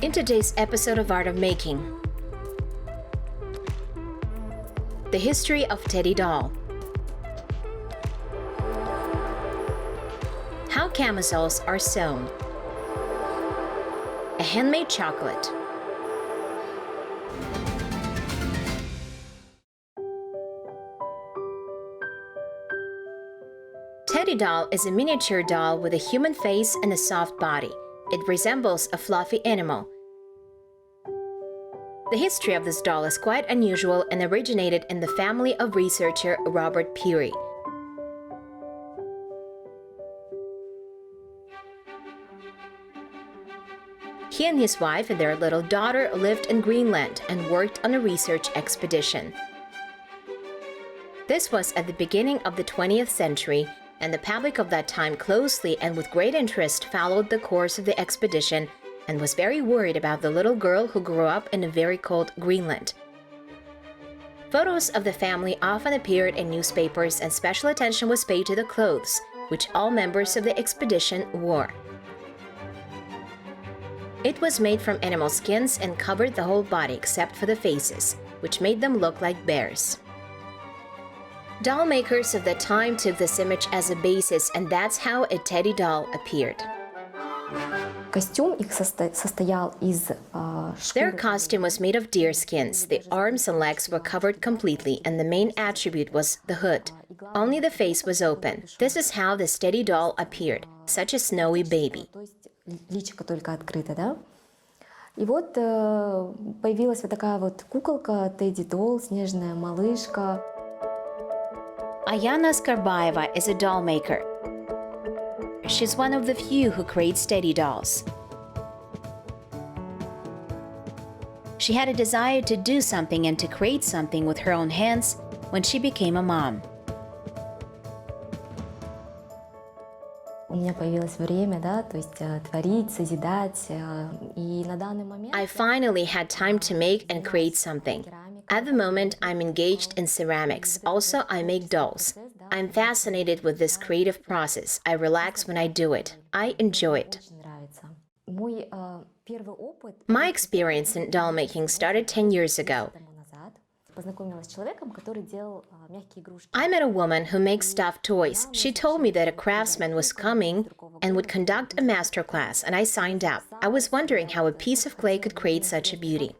In today's episode of Art of Making, the history of Teddy doll, how camisoles are sewn, a handmade chocolate, Teddy doll is a miniature doll with a human face and a soft body. It resembles a fluffy animal. The history of this doll is quite unusual and originated in the family of researcher Robert Peary. He and his wife and their little daughter lived in Greenland and worked on a research expedition. This was at the beginning of the 20th century, and the public of that time closely and with great interest followed the course of the expedition and was very worried about the little girl who grew up in a very cold Greenland. Photos of the family often appeared in newspapers, and special attention was paid to the clothes, which all members of the expedition wore. It was made from animal skins and covered the whole body except for the faces, which made them look like bears. Doll makers of the time took this image as a basis, and that's how a Teddy doll appeared. Their costume was made of deer skins. The arms and legs were covered completely, and the main attribute was the hood. Only the face was open. This is how this Teddy doll appeared, such a snowy baby. Личико только открыто, да? И вот появилась вот такая вот куколка, Тедди Долл, снежная малышка. Ayana Skarbaeva is a doll maker. She's one of the few who creates Teddy dolls. She had a desire to do something and to create something with her own hands when she became a mom. У меня появилось время, да, то есть творить, созидать, и на данный момент... I finally had time to make and create something. At the moment, I'm engaged in ceramics. Also, I make dolls. I'm fascinated with this creative process. I relax when I do it. I enjoy it. My experience in doll making started 10 years ago. I met a woman who makes stuffed toys. She told me that a craftsman was coming and would conduct a master class, and I signed up. I was wondering how a piece of clay could create such a beauty.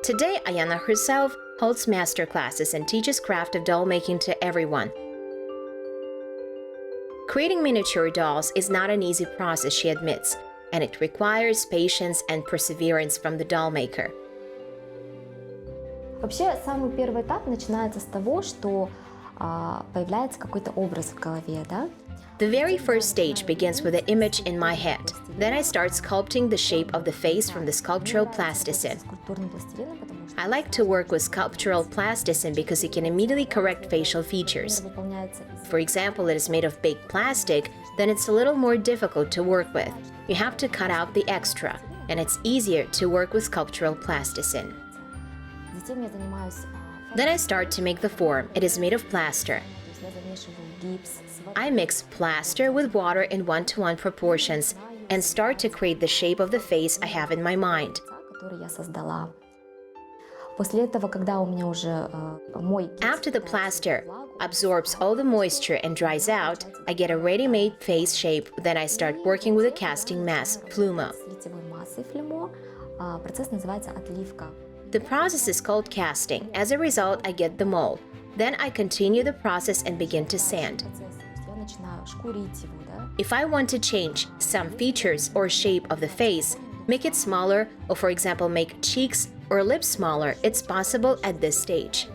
Today, Ayana herself holds master classes and teaches craft of doll making to everyone. Creating miniature dolls is not an easy process, she admits, and it requires patience and perseverance from the doll maker. Вообще, самый первый этап начинается с того, что появляется какой-то образ в голове, да? The very first stage begins with an image in my head. Then I start sculpting the shape of the face from the sculptural plasticine. I like to work with sculptural plasticine because it can immediately correct facial features. For example, it is made of baked plastic, then it's a little more difficult to work with. You have to cut out the extra, and it's easier to work with sculptural plasticine. Then I start to make the form. It is made of plaster. I mix plaster with water in 1:1 proportions and start to create the shape of the face I have in my mind. After the plaster absorbs all the moisture and dries out, I get a ready-made face shape. Then I start working with a casting mass, plumo. The process is called casting. As a result, I get the mold. Then I continue the process and begin to sand. If I want to change some features or shape of the face, make it smaller, or for example make cheeks or lips smaller, it's possible at this stage.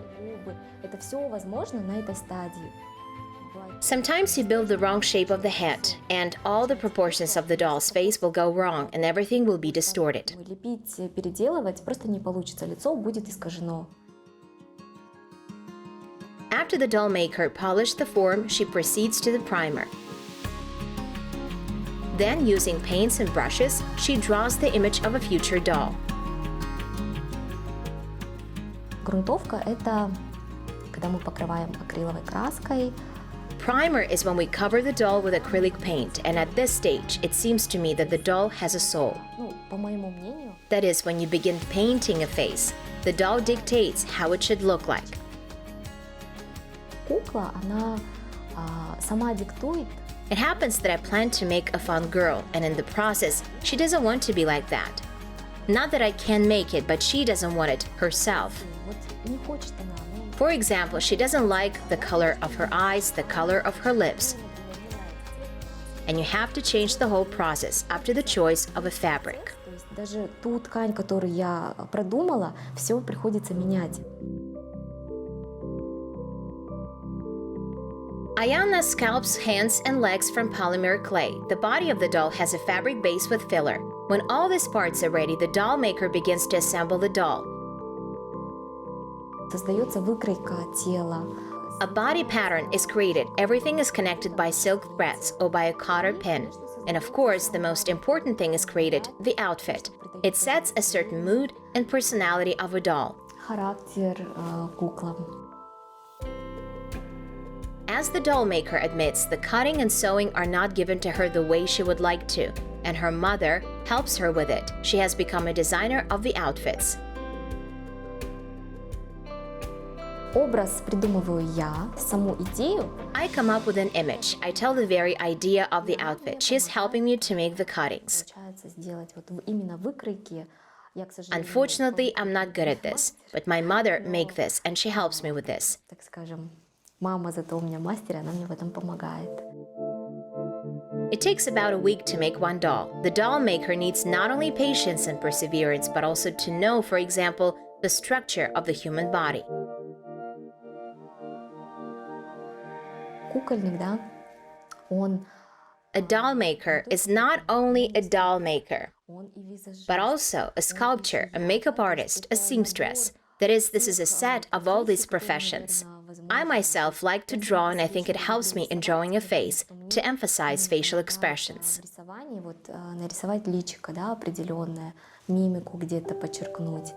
Sometimes you build the wrong shape of the head, and all the proportions of the doll's face will go wrong, and everything will be distorted. After the doll maker polished the form, she proceeds to the primer. Then, using paints and brushes, she draws the image of a future doll. Грунтовка – это когда мы покрываем акриловой краской primer is when we cover the doll with acrylic paint, and at this stage, it seems to me that the doll has a soul. По моему мнению, That is, when you begin painting a face, the doll dictates how it should look like. кукла, она сама диктует. It happens that I plan to make a fun girl, and in the process, she doesn't want to be like that. Not that I can make it, but she doesn't want it herself. Вот не хочет она. For example, she doesn't like the color of her eyes, the color of her lips. And you have to change the whole process up to the choice of a fabric. То есть даже ту ткань, которую я продумала, все приходится менять. Ayana sculpts hands and legs from polymer clay. The body of the doll has a fabric base with filler. When all these parts are ready, the doll maker begins to assemble the doll. Создается выкройка тела. A body pattern is created. Everything is connected by silk threads or by a cotter pin. And of course, the most important thing is created, the outfit. It sets a certain mood and personality of a doll. Характер куклам. As the doll maker admits, the cutting and sewing are not given to her the way she would like to, and her mother helps her with it. She has become a designer of the outfits. Образ придумываю я, саму идею. I come up with an image. I tell the very idea of the outfit. She is helping me to make the cuttings. Получается сделать вот именно выкройки. Я, к сожалению, Unfortunately, I'm not good at this, but my mother makes this, and she helps me with this. так скажем, мама зато у меня мастер, она мне в этом помогает. It takes about a week to make one doll. The doll maker needs not only patience and perseverance, but also to know, for example, the structure of the human body. Кукольник, да, он A doll maker is not only a doll maker, и визажист. but also a sculptor, a makeup artist, a seamstress. That is, this is a set of all these professions. I myself like to draw, and I think it helps me in drawing a face to emphasize facial expressions. В рисовании вот нарисовать личико, да, определенное, мимику где-то подчеркнуть.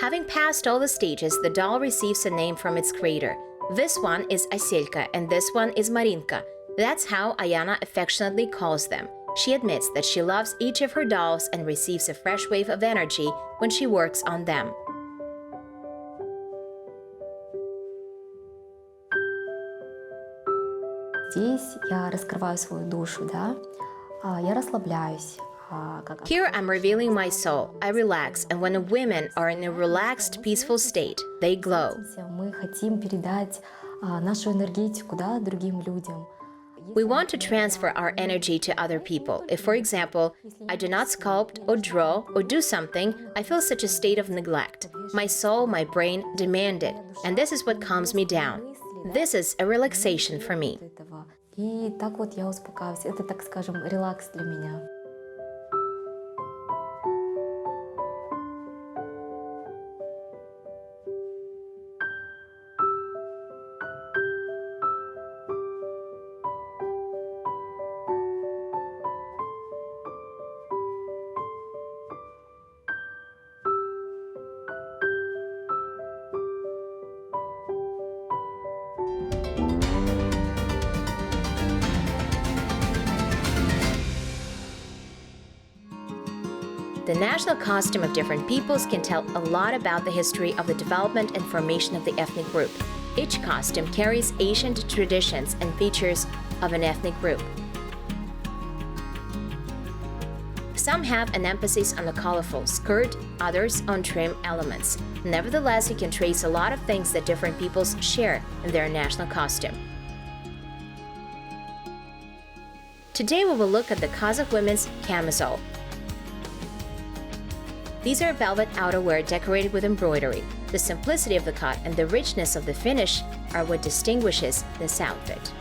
Having passed all the stages, the doll receives a name from its creator. This one is Aselka, and this one is Marinka. That's how Ayana affectionately calls them. She admits that she loves each of her dolls and receives a fresh wave of energy when she works on them. Здесь я раскрываю свою душу, да, я расслабляюсь. Here I'm revealing my soul. I relax, and when women are in a relaxed, peaceful state, they glow. Мы хотим передать нашу энергетику, да, другим людям. We want to transfer our energy to other people. If, for example, I do not sculpt or draw or do something, I feel such a state of neglect. My soul, my brain demand it, and this is what calms me down. This is a relaxation for me. И так вот я успокаиваюсь. Это, так скажем, релакс для меня. The national costume of different peoples can tell a lot about the history of the development and formation of the ethnic group. Each costume carries ancient traditions and features of an ethnic group. Some have an emphasis on the colorful skirt, others on trim elements. Nevertheless, you can trace a lot of things that different peoples share in their national costume. Today we will look at the Qazaq women's camisole. These are velvet outerwear decorated with embroidery. The simplicity of the cut and the richness of the finish are what distinguishes this outfit.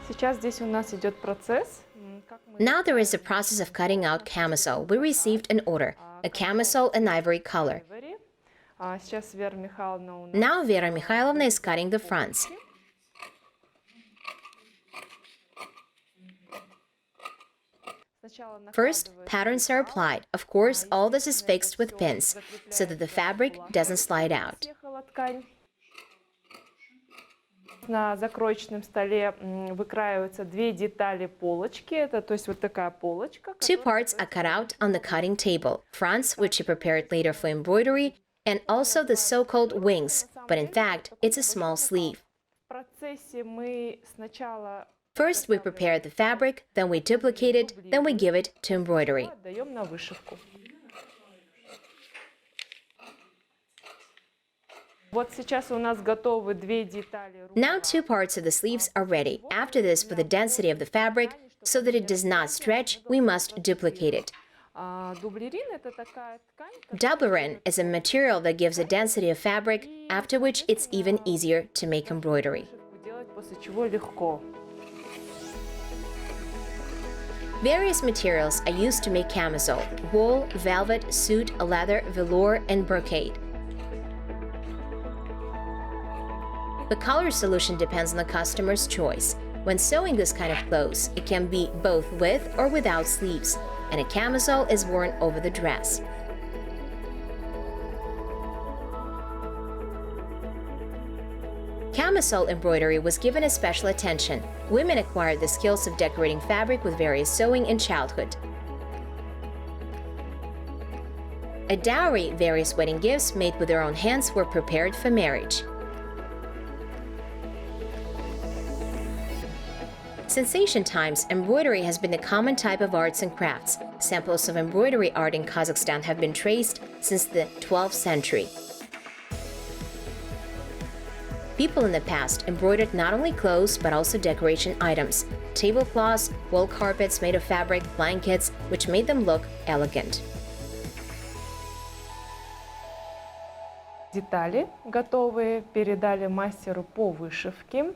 Сейчас здесь у нас идет процесс. Now there is a process of cutting out camisole. We received an order, a camisole in ivory color. Сейчас Вера Михайловна у нас. Now Vera Mikhailovna is cutting the fronts. First, patterns are applied. Of course, all this is fixed with pins, so that the fabric doesn't slide out. На закроечном столе выкраиваются две детали полочки. Это, то есть, вот такая полочка. Two parts are cut out on the cutting table, fronts, which you prepared later for embroidery, and also the so-called wings, but in fact, it's a small sleeve. В процессе мы сначала First, we prepare the fabric, then we duplicate it, then we give it to embroidery. отдаем на вышивку. Вот сейчас у нас готовы две детали. Now 2 parts of the sleeves are ready. After this, for the density of the fabric, so that it does not stretch, we must duplicate it. Дублерин – это такая ткань, Doublerin is a material that gives a density of fabric, after which it's even easier to make embroidery. которую делать после чего легко. Various materials are used to make camisole: wool, velvet, suit, leather, velour, and brocade. The color solution depends on the customer's choice. When sewing this kind of clothes, it can be both with or without sleeves, and a camisole is worn over the dress. Camisole embroidery was given a special attention. Women acquired the skills of decorating fabric with various sewing in childhood. A dowry, various wedding gifts made with their own hands, were prepared for marriage. Since ancient times, embroidery has been a common type of arts and crafts. Samples of embroidery art in Kazakhstan have been traced since the 12th century. People in the past embroidered not only clothes but also decoration items: tablecloths, wool carpets made of fabric, blankets, which made them look elegant. Детали готовые передали мастеру по вышивке.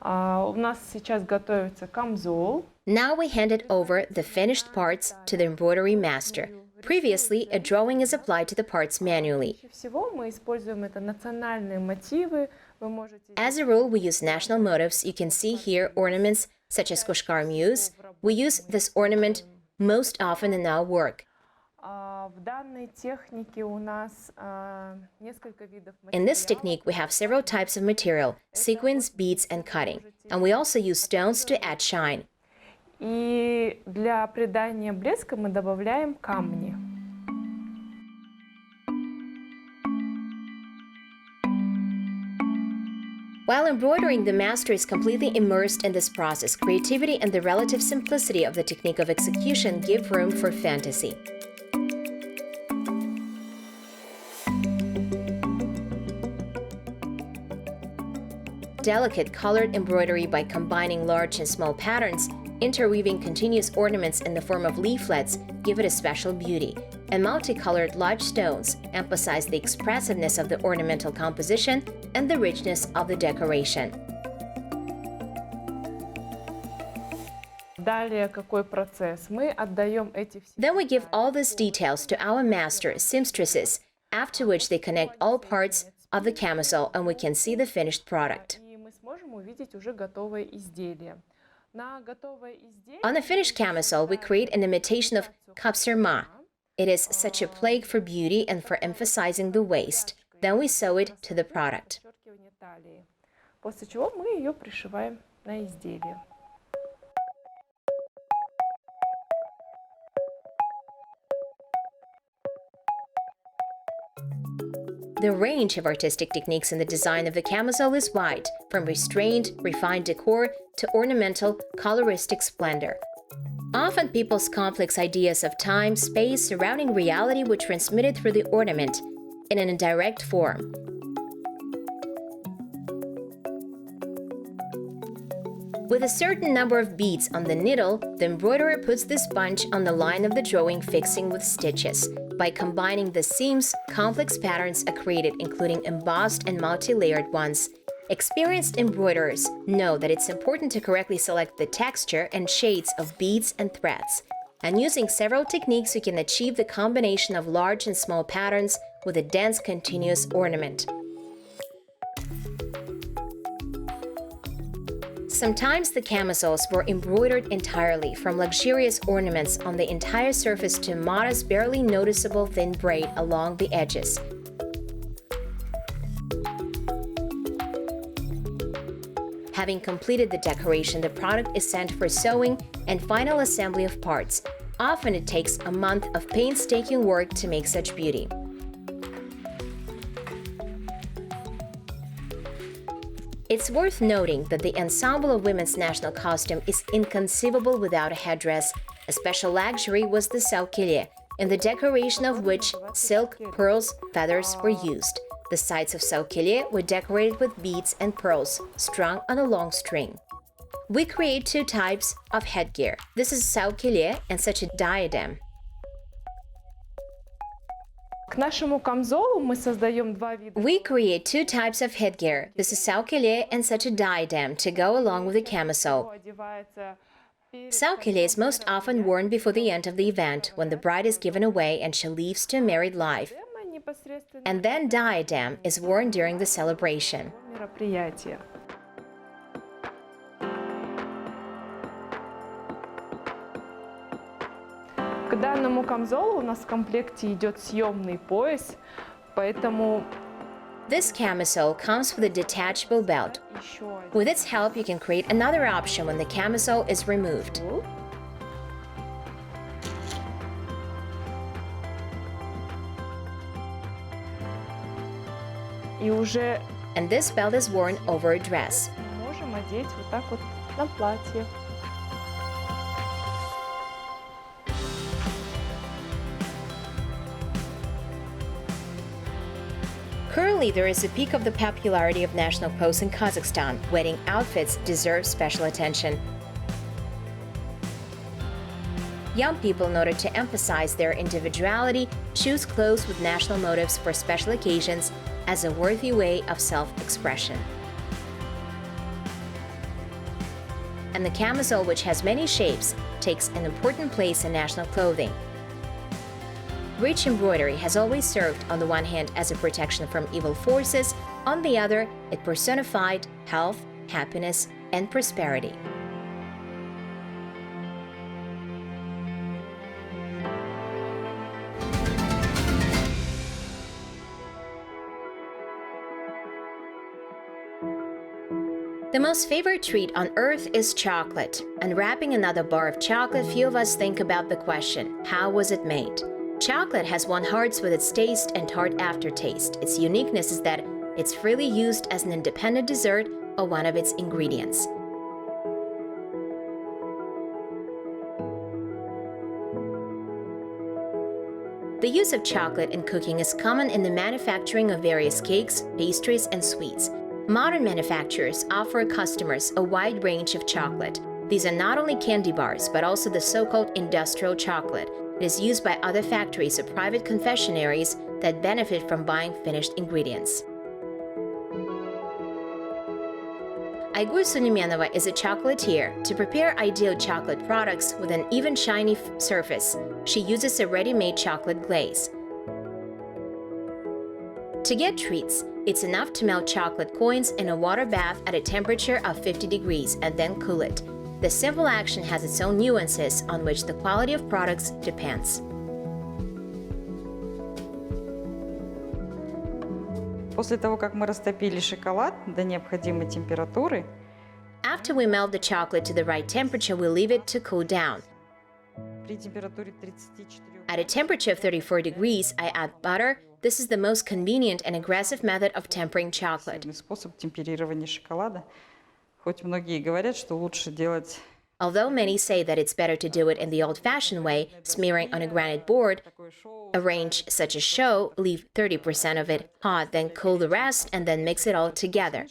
У нас сейчас готовится камзол. Now we handed over the finished parts to the embroidery master. Previously, a drawing is applied to the parts manually. Чаще всего мы используем это национальные мотивы. Вы можете As a rule, we use national motifs. You can see here ornaments such as Koshkar Muse. We use this ornament most often in our work. В данной технике у нас несколько видов In this technique, we have several types of material: sequins, beads, and cutting. And we also use stones to add shine. И для придания блеска мы добавляем камни. While embroidering, the master is completely immersed in this process. Creativity and the relative simplicity of the technique of execution give room for fantasy. Delicate colored embroidery by combining large and small patterns, interweaving continuous ornaments in the form of leaflets, give it a special beauty. And multicolored large stones emphasize the expressiveness of the ornamental composition and the richness of the decoration. Далее какой процесс? Мы отдаем эти все. Then we give all these details to our master, seamstresses, after which they connect all parts of the camisole and we can see the finished product. И мы сможем увидеть уже готовое изделие. На готовое изделие On the finished camisole, we create an imitation of kapsarma. It is such a plague for beauty and for emphasizing the waist. Then we sew it to the product. подчеркивание талии. После чего мы ее пришиваем на изделие. The range of artistic techniques in the design of the camisole is wide, from restrained, refined decor to ornamental, coloristic splendor. Often people's complex ideas of time, space, surrounding reality were transmitted through the ornament in an indirect form. With a certain number of beads on the needle, the embroiderer puts the sponge on the line of the drawing, fixing with stitches. By combining the seams, complex patterns are created, including embossed and multi-layered ones. Experienced embroiderers know that it's important to correctly select the texture and shades of beads and threads. And using several techniques, you can achieve the combination of large and small patterns with a dense, continuous ornament. Sometimes the camisoles were embroidered entirely, from luxurious ornaments on the entire surface to modest, barely noticeable thin braid along the edges. Having completed the decoration, the product is sent for sewing and final assembly of parts. Often it takes a month of painstaking work to make such beauty. It's worth noting that the ensemble of women's national costume is inconceivable without a headdress. A special luxury was the saukilye, in the decoration of which silk, pearls, feathers were used. The sides of saukilye were decorated with beads and pearls strung on a long string. We create two types of headgear. This is saukilye and such a diadem. К нашему камзолу мы создаем два вида. We create two types of headgear. This is saukilye and such a diadem to go along with the camisole. Saukilye is most often worn before the end of the event, when the bride is given away and she leaves to a married life. And then diadem is worn during the celebration. К данному камзолу у нас в комплекте идет съемный пояс, поэтому This camisole comes with a detachable belt. With its help, you can create another option when the camisole is removed. и уже And this belt is worn over a dress. можем одеть вот так вот на платье. Currently, there is a peak of the popularity of national clothes in Kazakhstan. Wedding outfits deserve special attention. Young people, in order to emphasize their individuality, choose clothes with national motifs for special occasions as a worthy way of self-expression. And the camisole, which has many shapes, takes an important place in national clothing. Rich embroidery has always served, on the one hand, as a protection from evil forces, on the other, it personified health, happiness, and prosperity. The most favorite treat on earth is chocolate. Unwrapping another bar of chocolate, few of us think about the question, how was it made? Chocolate has won hearts with its taste and tart aftertaste. Its uniqueness is that it's freely used as an independent dessert or one of its ingredients. The use of chocolate in cooking is common in the manufacturing of various cakes, pastries, and sweets. Modern manufacturers offer customers a wide range of chocolate. These are not only candy bars, but also the so-called industrial chocolate. It is used by other factories or private confectionaries that benefit from buying finished ingredients. Aygur Sulimenova is a chocolatier. To prepare ideal chocolate products with an even shiny surface, she uses a ready-made chocolate glaze. To get treats, it's enough to melt chocolate coins in a water bath at a temperature of 50 degrees and then cool it. The simple action has its own nuances on which the quality of products depends. После того, как мы растопили шоколад до необходимой температуры, After we melt the chocolate to the right temperature, we leave it to cool down. при температуре 34 At a temperature of 34 degrees, I add butter. This is the most convenient and aggressive method of tempering chocolate. способ темперирования шоколада. Хоть многие говорят, что лучше делать Although many say that it's better to do it in the old-fashioned way, smearing on a granite board, arrange such a show, leave 30% of it hot, then cool the rest, and then mix it all together.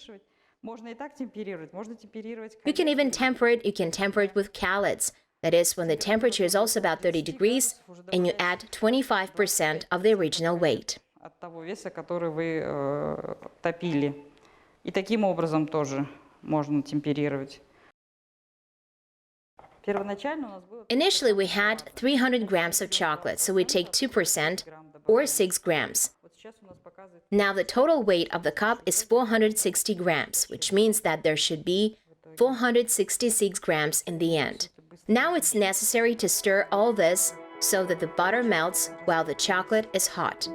можно и так темперировать, можно темперировать. You can even temper it. You can temper it with calods. That is, when the temperature is also about 30 degrees, and you add 25% of the original weight. От того веса, который вы топили. И таким образом тоже можно темперировать. Первоначально у нас было Initially, we had 300 grams of chocolate, so we take 2%, or 6 grams. вот сейчас у нас показывает Now the total weight of the cup is 460 grams, which means that there should be 466 grams in the end. Now it's necessary to stir all this so that the butter melts while the chocolate is hot.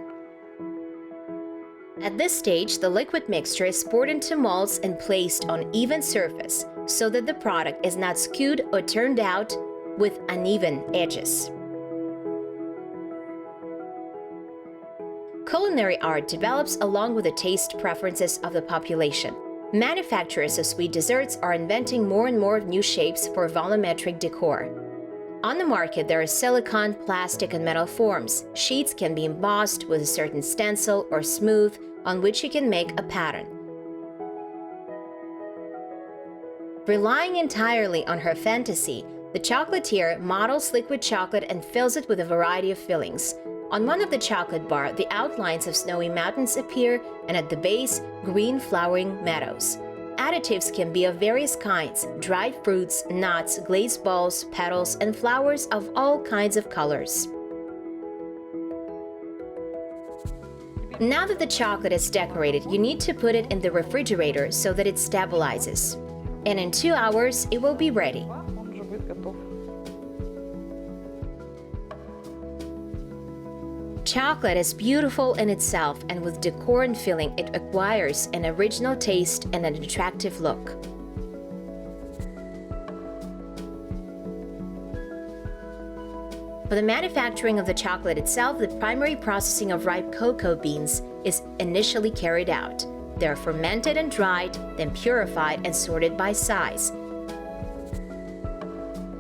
At this stage, the liquid mixture is poured into molds and placed on even surface so that the product is not skewed or turned out with uneven edges. Culinary art develops along with the taste preferences of the population. Manufacturers of sweet desserts are inventing more and more new shapes for volumetric decor. On the market, there are silicone, plastic, and metal forms. Sheets can be embossed with a certain stencil or smooth, on which you can make a pattern. Relying entirely on her fantasy, the chocolatier models liquid chocolate and fills it with a variety of fillings. On one of the chocolate bar, the outlines of snowy mountains appear, and at the base, green flowering meadows. Additives can be of various kinds: dried fruits, nuts, glazed balls, petals, and flowers of all kinds of colors. Now that the chocolate is decorated, you need to put it in the refrigerator so that it stabilizes. And in 2 hours, it will be ready. Он уже будет готов. Chocolate is beautiful in itself, and with decor and filling, it acquires an original taste and an attractive look. For the manufacturing of the chocolate itself, the primary processing of ripe cocoa beans is initially carried out. They are fermented and dried, then purified and sorted by size.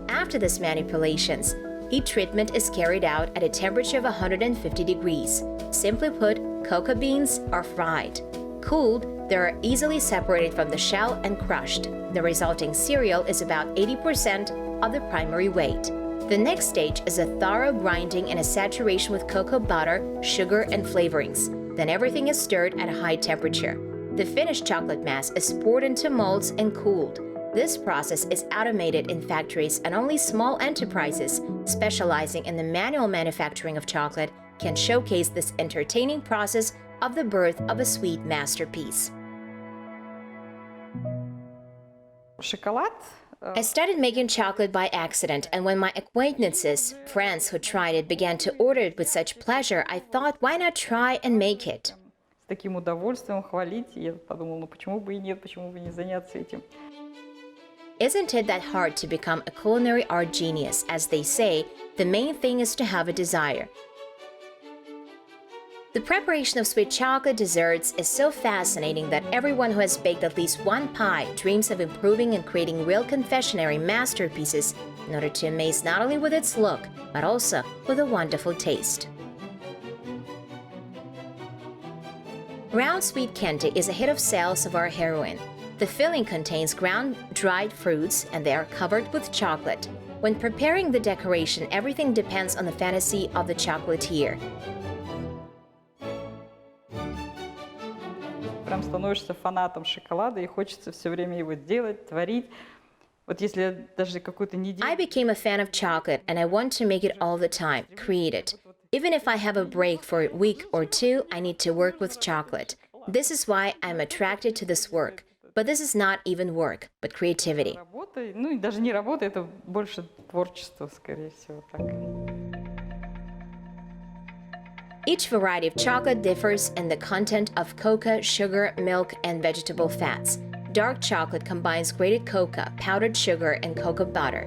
After these manipulations, heat treatment is carried out at a temperature of 150 degrees. Simply put, cocoa beans are fried. Cooled, they are easily separated from the shell and crushed. The resulting cereal is about 80% of the primary weight. The next stage is a thorough grinding and a saturation with cocoa butter, sugar, and flavorings. Then everything is stirred at a high temperature. The finished chocolate mass is poured into molds and cooled. This process is automated in factories, and only small enterprises specializing in the manual manufacturing of chocolate can showcase this entertaining process of the birth of a sweet masterpiece. Шоколад. I started making chocolate by accident, and when my acquaintances, friends who tried it, began to order it with such pleasure, I thought, why not try and make it? С таким удовольствием хвалить. И я подумала, ну почему бы и нет, почему бы не заняться этим. Isn't it that hard to become a culinary art genius? As they say, the main thing is to have a desire. The preparation of sweet chocolate desserts is so fascinating that everyone who has baked at least one pie dreams of improving and creating real confectionery masterpieces in order to amaze not only with its look, but also with a wonderful taste. Round sweet candy is a hit of sales of our heroine. The filling contains ground dried fruits, and they are covered with chocolate. When preparing the decoration, everything depends on the fantasy of the chocolatier. Прям становишься фанатом шоколада и хочется все время его делать, творить. Вот если даже какую-то неделю... I became a fan of chocolate, and I want to make it all the time, create it. Even if I have a break for a week or two, I need to work with chocolate. This is why I'm attracted to this work. But this is not even work, but creativity. Работа, ну и даже не работа, это больше творчество, скорее всего, так. Each variety of chocolate differs in the content of cocoa, sugar, milk, and vegetable fats. Dark chocolate combines grated cocoa, powdered sugar, and cocoa butter.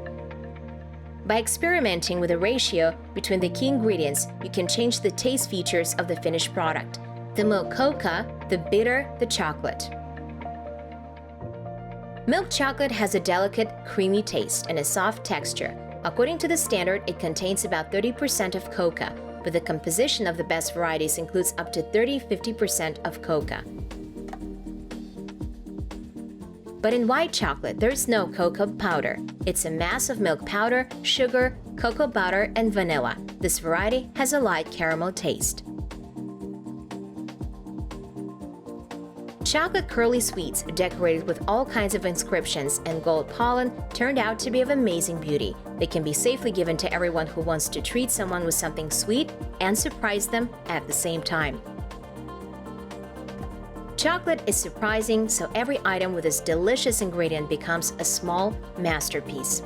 By experimenting with a ratio between the key ingredients, you can change the taste features of the finished product. The milk cocoa, the bitter, the chocolate. Milk chocolate has a delicate, creamy taste and a soft texture. According to the standard, it contains about 30% of cocoa, but the composition of the best varieties includes up to 30–50% of cocoa. But in white chocolate, there's no cocoa powder. It's a mass of milk powder, sugar, cocoa butter, and vanilla. This variety has a light caramel taste. Chocolate curly sweets decorated with all kinds of inscriptions and gold pollen turned out to be of amazing beauty. They can be safely given to everyone who wants to treat someone with something sweet and surprise them at the same time. Chocolate is surprising, so every item with this delicious ingredient becomes a small masterpiece.